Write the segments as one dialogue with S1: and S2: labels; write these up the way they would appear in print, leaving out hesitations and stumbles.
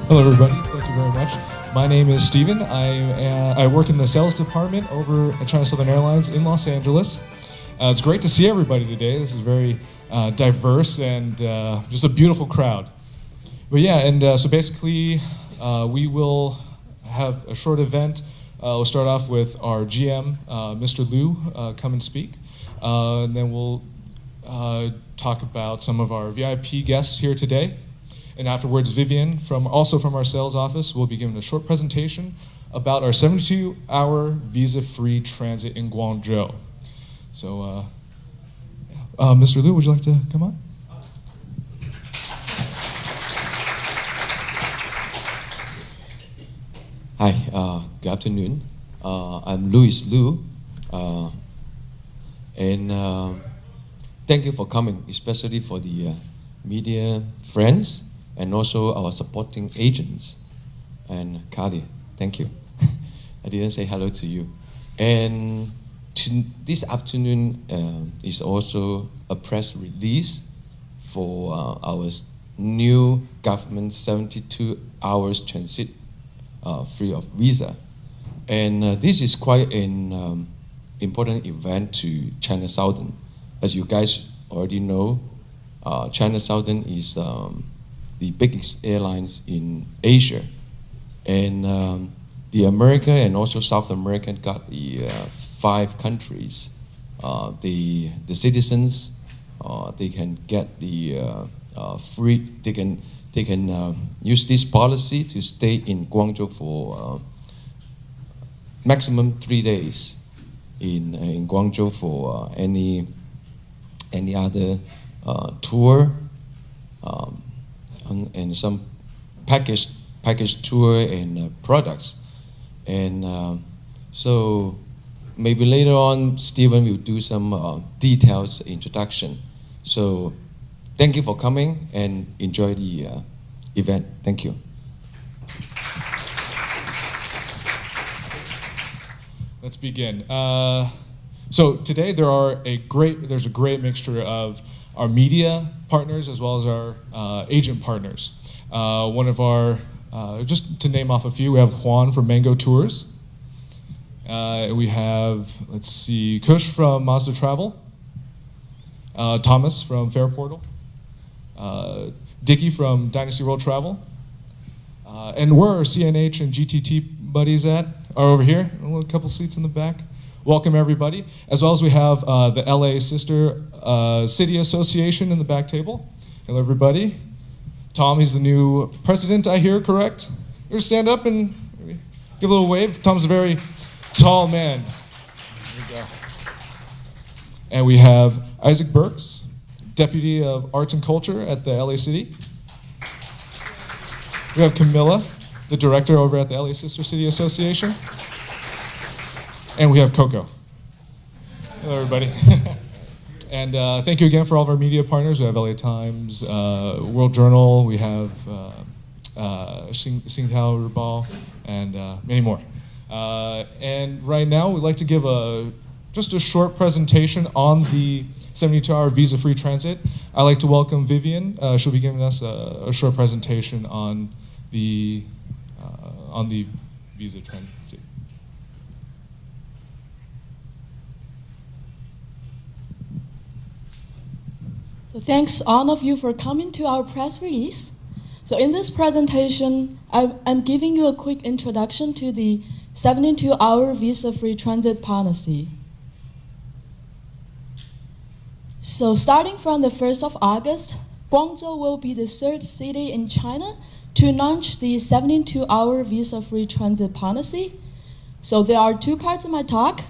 S1: Hello, everybody. Thank you very much. My name is Steven. I work in the sales department over at China Southern Airlines in Los Angeles. It's great to see everybody today. This is very diverse and just a beautiful crowd. But yeah, and so basically we will have a short event. We'll start off with our GM, Mr. Liu, come and speak. And then we'll talk about some of our VIP guests here today. And afterwards, Vivian, also from our sales office, will be giving a short presentation about our 72-hour visa-free transit in Guangzhou. So, Mr. Liu, would you like to come on?
S2: Hi, good afternoon. I'm Louis Liu, and thank you for coming, especially for the media friends and also our supporting agents. And Carly, thank you. I didn't say hello to you. And this afternoon is also a press release for our new government 72 hours transit free of visa. And this is quite an important event to China Southern. As you guys already know, China Southern is the biggest airlines in Asia. And the America and also South America got the 5 countries. The citizens, they can get the free, they can use this policy to stay in Guangzhou for maximum 3 days in Guangzhou for any other tour and some package tour and products. And so maybe later on, Steven will do some details introduction. So thank you for coming and enjoy the event. Thank you.
S1: Let's begin. So today there's a great mixture of our media partners as well as our agent partners. One of our, just to name off a few, we have Juan from Mango Tours. We have, let's see, Kush from Mazda Travel. Thomas from Fairportal. Dickie from Dynasty World Travel. And where our CNH and GTT buddies are over here, a couple seats in the back. Welcome everybody. As well as we have the LA Sister City Association in the back table. Hello everybody. Tom, he's the new president, I hear, correct? You stand up and give a little wave. Tom's a very tall man. There we go. And we have Isaac Burks, Deputy of Arts and Culture at the LA City. We have Camilla, the director over at the LA Sister City Association. And we have Coco. Hello, everybody. And thank you again for all of our media partners. We have LA Times, World Journal, we have Xingtao Rubal, and many more. And right now, we'd like to give just a short presentation on the 72-hour visa-free transit. I'd like to welcome Vivian. She'll be giving us a short presentation on the visa transit.
S3: So thanks all of you for coming to our press release. So in this presentation, I'm giving you a quick introduction to the 72-hour visa-free transit policy. So starting from the 1st of August, Guangzhou will be the 3rd city in China to launch the 72-hour visa-free transit policy. So there are 2 parts of my talk.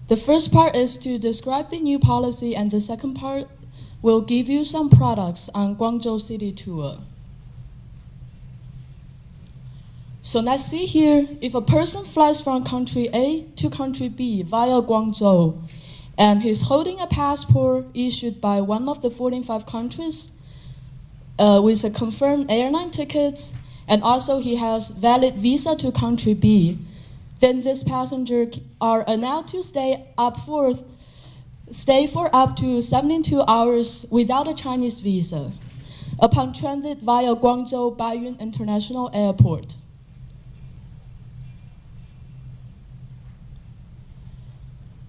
S3: The first part is to describe the new policy, and the second part will give you some products on Guangzhou City Tour. So let's see here, if a person flies from country A to country B via Guangzhou, and he's holding a passport issued by one of the 45 countries with a confirmed airline tickets, and also he has valid visa to country B, then this passenger are allowed to stay for up to 72 hours without a Chinese visa. upon transit via Guangzhou Baiyun International Airport.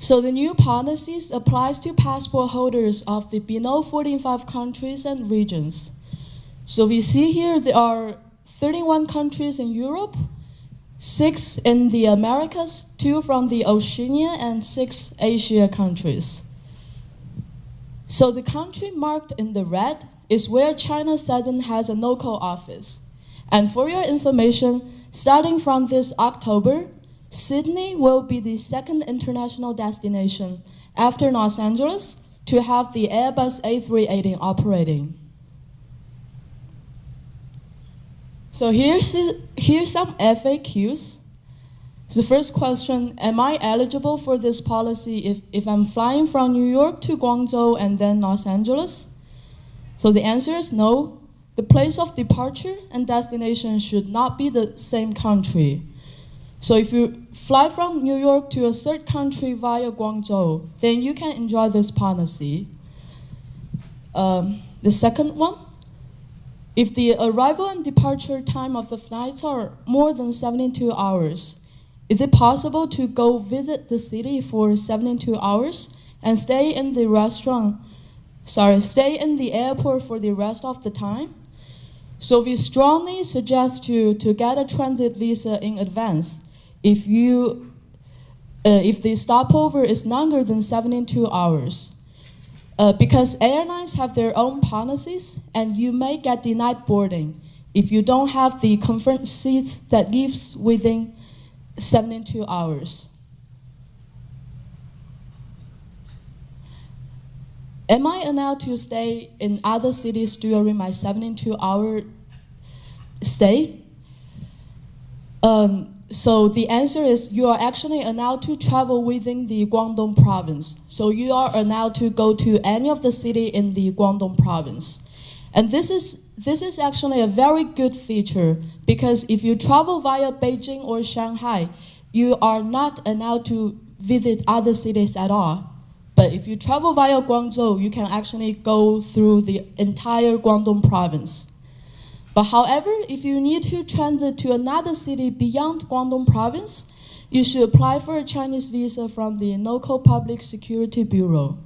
S3: So the new policies applies to passport holders of the below 45 countries and regions. So we see here there are 31 countries in Europe, 6 in the Americas, 2 from the Oceania, and 6 Asia countries. So the country marked in the red is where China Southern has a local office. And for your information, starting from this October, Sydney will be the second international destination after Los Angeles to have the Airbus A380 operating. So here's some FAQs. The first question, am I eligible for this policy if I'm flying from New York to Guangzhou and then Los Angeles? So the answer is no. The place of departure and destination should not be the same country. So if you fly from New York to a third country via Guangzhou, then you can enjoy this policy. The second one, if the arrival and departure time of the flights are more than 72 hours, is it possible to go visit the city for 72 hours and stay in the airport for the rest of the time? So we strongly suggest to get a transit visa in advance if the stopover is longer than 72 hours. Because airlines have their own policies and you may get denied boarding if you don't have the confirmed seats that leaves within 72 hours. Am I allowed to stay in other cities during my 72-hour stay? So the answer is you are actually allowed to travel within the Guangdong province. So you are allowed to go to any of the city in the Guangdong province. And this is actually a very good feature because if you travel via Beijing or Shanghai, you are not allowed to visit other cities at all. But if you travel via Guangzhou, you can actually go through the entire Guangdong province. But however, if you need to transit to another city beyond Guangdong province, you should apply for a Chinese visa from the local Public Security Bureau.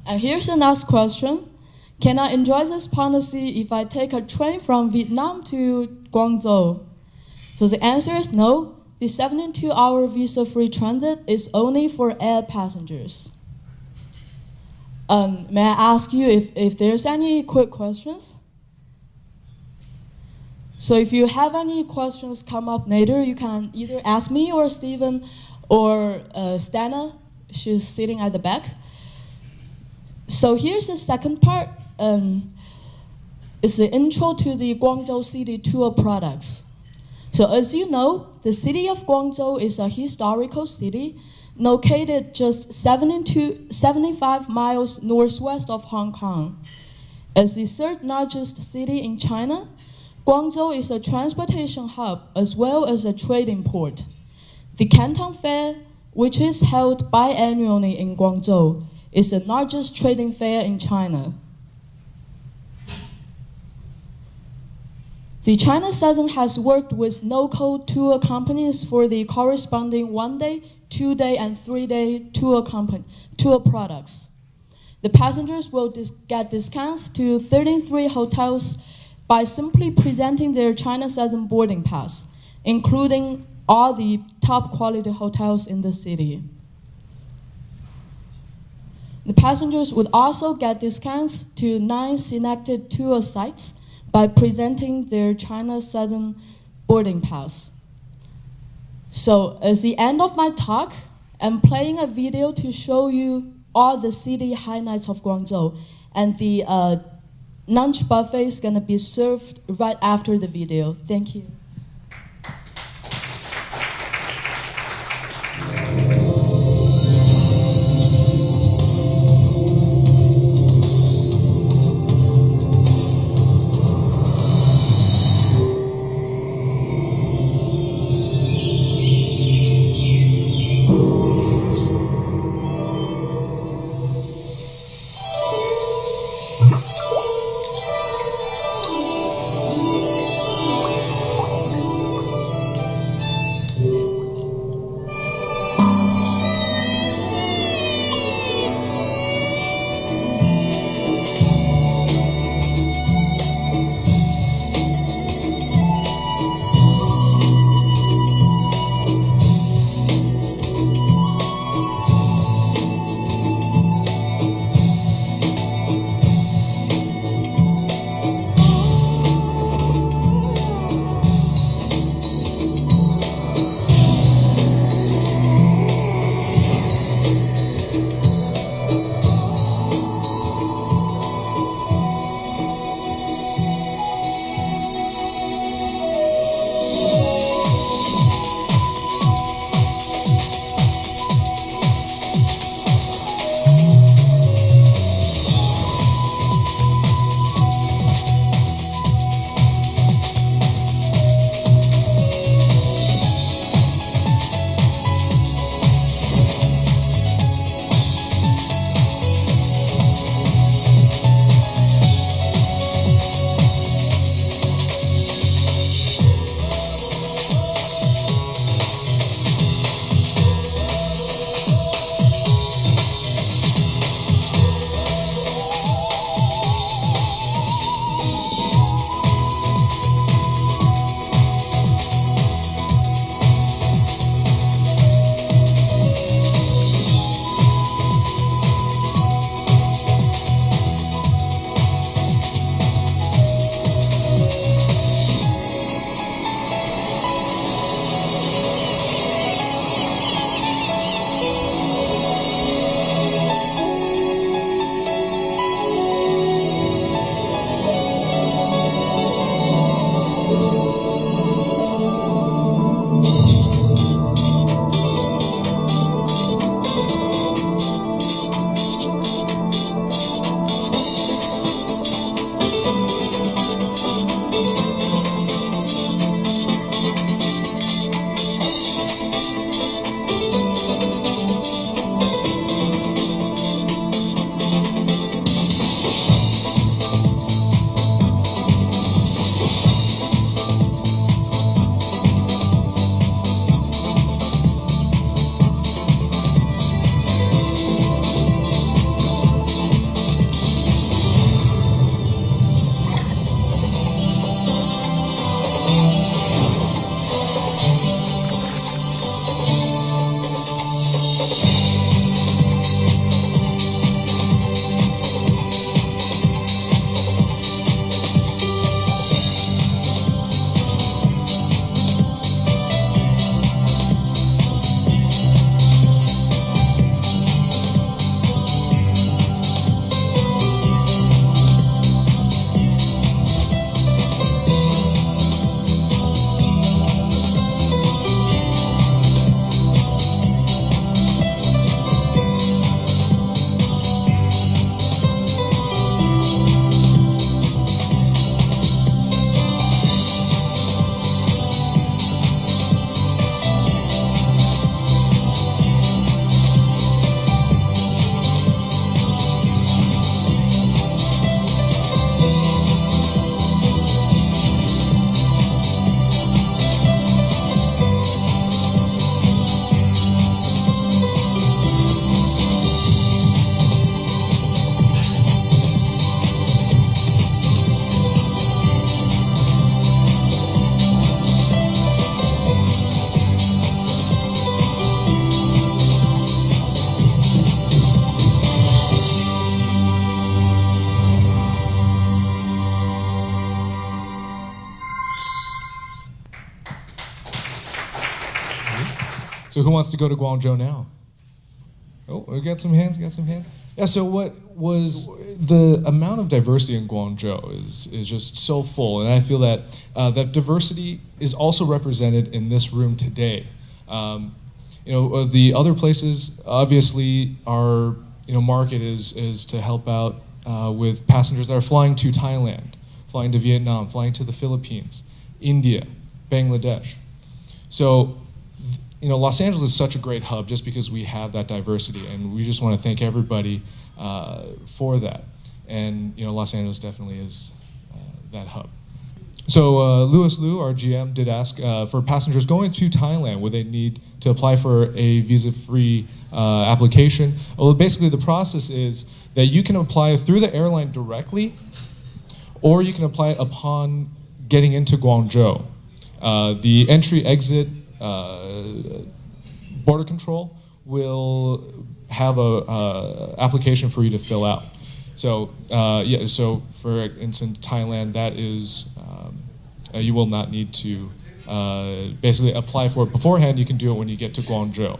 S3: And here's the next question. Can I enjoy this policy if I take a train from Vietnam to Guangzhou? So the answer is no. The 72-hour visa-free transit is only for air passengers. May I ask you if there's any quick questions? So if you have any questions come up later, you can either ask me or Stephen or Stana. She's sitting at the back. So here's the second part. It's the intro to the Guangzhou City Tour products. So as you know, the city of Guangzhou is a historical city located just 75 miles northwest of Hong Kong. As the third largest city in China, Guangzhou is a transportation hub as well as a trading port. The Canton Fair, which is held biannually in Guangzhou, is the largest trading fair in China. The China Southern has worked with local tour companies for the corresponding 1-day, 2-day, and 3-day tour products. The passengers will get discounts to 33 hotels by simply presenting their China Southern boarding pass, including all the top quality hotels in the city. The passengers would also get discounts to 9 selected tour sites by presenting their China Southern boarding pass. So at the end of my talk, I'm playing a video to show you all the city highlights of Guangzhou, and the lunch buffet is gonna be served right after the video. Thank you.
S1: So who wants to go to Guangzhou now? Oh, we got some hands, Yeah, so what was the amount of diversity in Guangzhou is just so full, and I feel that that diversity is also represented in this room today. The other places, obviously, our market is to help out with passengers that are flying to Thailand, flying to Vietnam, flying to the Philippines, India, Bangladesh. So, Los Angeles is such a great hub just because we have that diversity, and we just want to thank everybody for that. And Los Angeles definitely is that hub. So Louis Liu, our GM, did ask for passengers going to Thailand, would they need to apply for a visa-free application? Well, basically the process is that you can apply through the airline directly, or you can apply upon getting into Guangzhou. The entry-exit border control will have a application for you to fill out. So so for instance, Thailand, that is you will not need to basically apply for it beforehand. You can do it when you get to Guangzhou.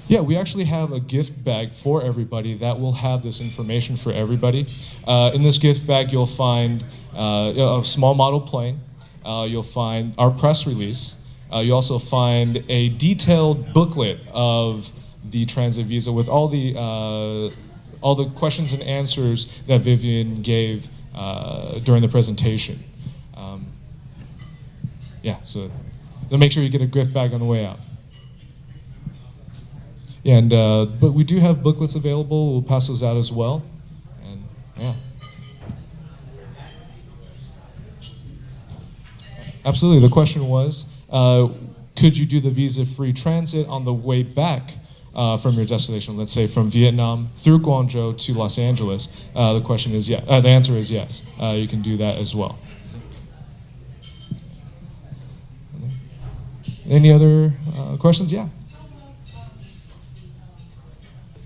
S1: Yeah, we actually have a gift bag for everybody that will have this information for everybody. In this gift bag, you'll find a small model plane. You'll find our press release. You also find a detailed booklet of the transit visa with all the questions and answers that Vivian gave during the presentation. So make sure you get a gift bag on the way out. And but we do have booklets available. We'll pass those out as well. And yeah. Absolutely. The question was, could you do the visa-free transit on the way back from your destination? Let's say from Vietnam through Guangzhou to Los Angeles. The question is yes. The answer is yes. You can do that as well. Any other questions? Yeah.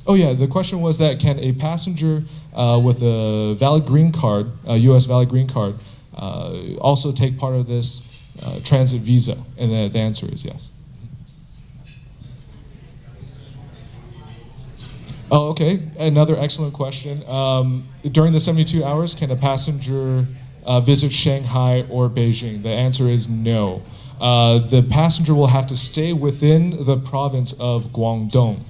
S1: Oh yeah, the question was that can a passenger with a valid green card, a U.S. valid green card, also take part of this transit visa? And the answer is yes. Oh, okay, another excellent question. During the 72 hours, can a passenger visit Shanghai or Beijing? The answer is no. The passenger will have to stay within the province of Guangdong.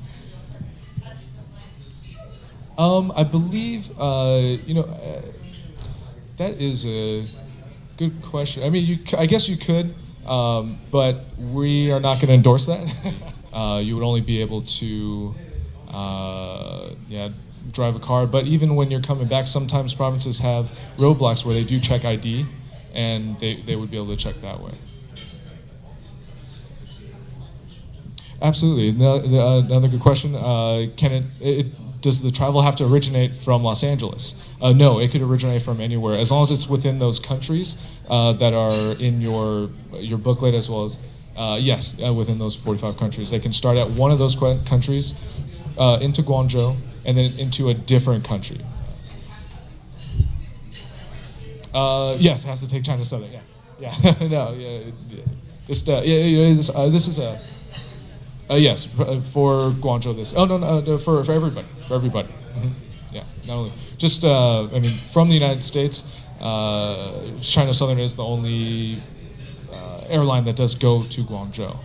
S1: I believe, that is a good question. I mean, I guess you could, but we are not going to endorse that. You would only be able to, drive a car. But even when you're coming back, sometimes provinces have roadblocks where they do check ID, and they would be able to check that way. Absolutely. Another good question. Does the travel have to originate from Los Angeles? No, it could originate from anywhere, as long as it's within those countries that are in your booklet, as well as, within those 45 countries. They can start at one of those countries, into Guangzhou, and then into a different country. Yes, it has to take China Southern, yeah. No, yeah. Just, this is a... yes, for Guangzhou. For everybody. Mm-hmm. Yeah, not only just from the United States, China Southern is the only airline that does go to Guangzhou.